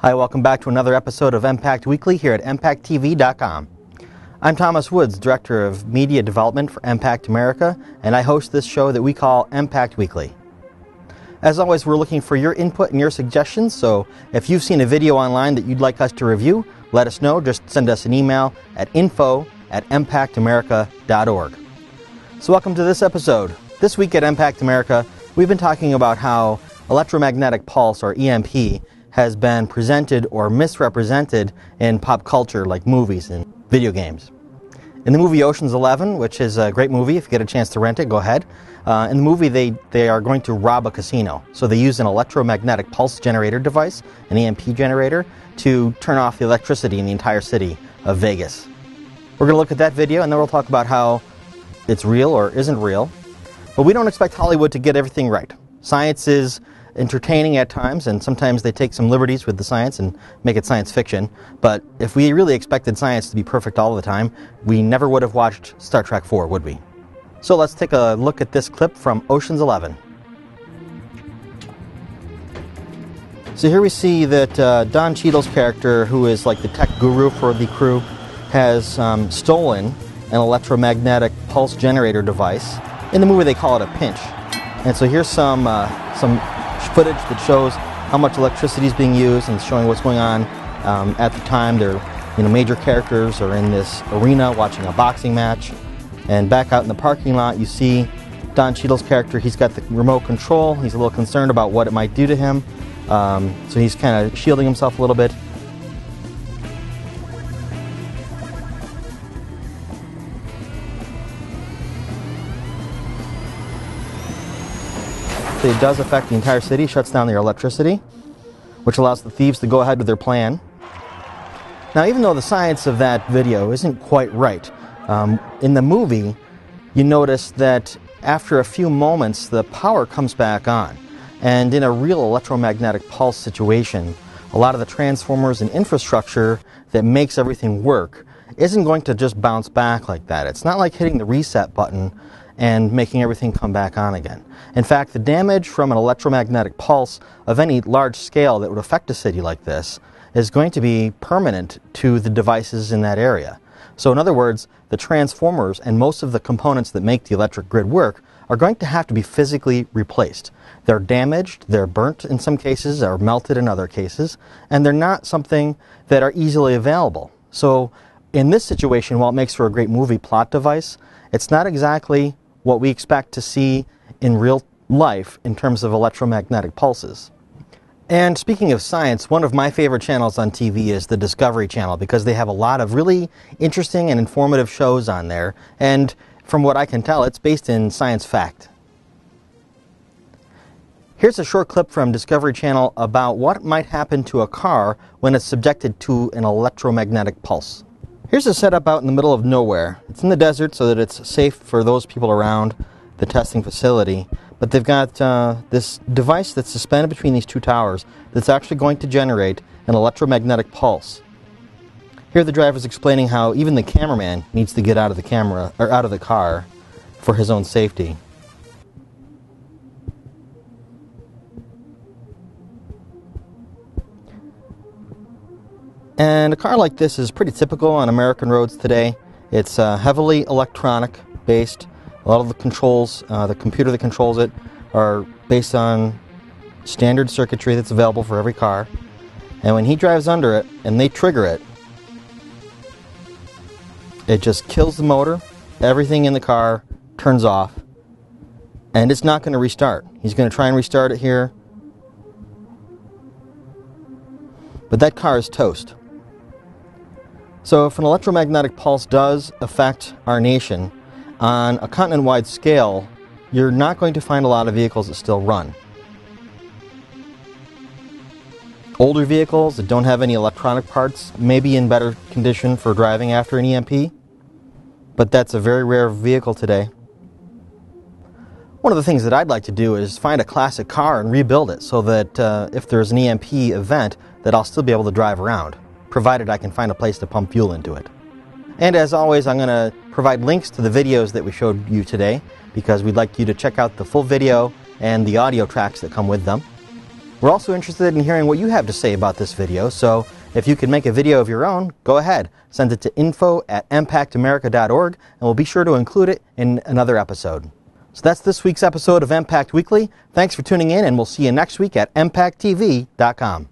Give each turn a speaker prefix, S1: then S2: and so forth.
S1: Hi, welcome back to another episode of EMPact Weekly here at EMPactTV.com. I'm Thomas Woods, Director of Media Development for EMPact America, and I host this show that we call EMPact Weekly. As always, we're looking for your input and your suggestions, so if you've seen a video online that you'd like us to review, let us know. Just send us an email at info@empactamerica.org. So welcome to this episode. This week at EMPact America, we've been talking about how electromagnetic pulse, or EMP, has been presented or misrepresented in pop culture like movies and video games. In the movie Ocean's 11, which is a great movie, if you get a chance to rent it, go ahead. In the movie, they are going to rob a casino. So they use an electromagnetic pulse generator device, an EMP generator, to turn off the electricity in the entire city of Vegas. We're going to look at that video, and then we'll talk about how it's real or isn't real. But we don't expect Hollywood to get everything right. Science is entertaining at times, and sometimes they take some liberties with the science and make it science fiction. But if we really expected science to be perfect all the time, we never would have watched Star Trek 4, would we? So let's take a look at this clip from Ocean's 11. So here we see that Don Cheadle's character, who is like the tech guru for the crew, has stolen an electromagnetic pulse generator device. In the movie they call it a pinch. And so here's some footage that shows how much electricity is being used and showing what's going on at the time. Major characters are in this arena watching a boxing match, and back out in the parking lot you see Don Cheadle's character. He's got the remote control. He's a little concerned about what it might do to him, so he's kind of shielding himself a little bit. It does affect the entire city, shuts down their electricity, which allows the thieves to go ahead with their plan. Now, even though the science of that video isn't quite right, in the movie you notice that after a few moments the power comes back on. And in a real electromagnetic pulse situation, a lot of the transformers and infrastructure that makes everything work isn't going to just bounce back like that. It's not like hitting the reset button and making everything come back on again. In fact, the damage from an electromagnetic pulse of any large scale that would affect a city like this is going to be permanent to the devices in that area. So in other words, the transformers and most of the components that make the electric grid work are going to have to be physically replaced. They're damaged, they're burnt in some cases, or melted in other cases, and they're not something that are easily available. So in this situation, while it makes for a great movie plot device, it's not exactly what we expect to see in real life in terms of electromagnetic pulses. And speaking of science, one of my favorite channels on TV is the Discovery Channel, because they have a lot of really interesting and informative shows on there, and from what I can tell, it's based in science fact. Here's a short clip from Discovery Channel about what might happen to a car when it's subjected to an electromagnetic pulse. Here's a setup out in the middle of nowhere. It's in the desert so that it's safe for those people around the testing facility. But they've got this device that's suspended between these two towers that's actually going to generate an electromagnetic pulse. Here the driver's explaining how even the cameraman needs to get out of the car for his own safety. And a car like this is pretty typical on American roads today. It's heavily electronic based. A lot of the controls, the computer that controls it, are based on standard circuitry that's available for every car. And when he drives under it and they trigger it, it just kills the motor, everything in the car turns off, and it's not going to restart. He's going to try and restart it here, but that car is toast. So if an electromagnetic pulse does affect our nation on a continent-wide scale, you're not going to find a lot of vehicles that still run. Older vehicles that don't have any electronic parts may be in better condition for driving after an EMP, but that's a very rare vehicle today. One of the things that I'd like to do is find a classic car and rebuild it so that if there's an EMP event, that I'll still be able to drive around, provided I can find a place to pump fuel into it. And as always, I'm going to provide links to the videos that we showed you today, because we'd like you to check out the full video and the audio tracks that come with them. We're also interested in hearing what you have to say about this video, so if you can make a video of your own, go ahead. Send it to info@empactamerica.org, and we'll be sure to include it in another episode. So that's this week's episode of EMPact Weekly. Thanks for tuning in, and we'll see you next week at empacttv.com.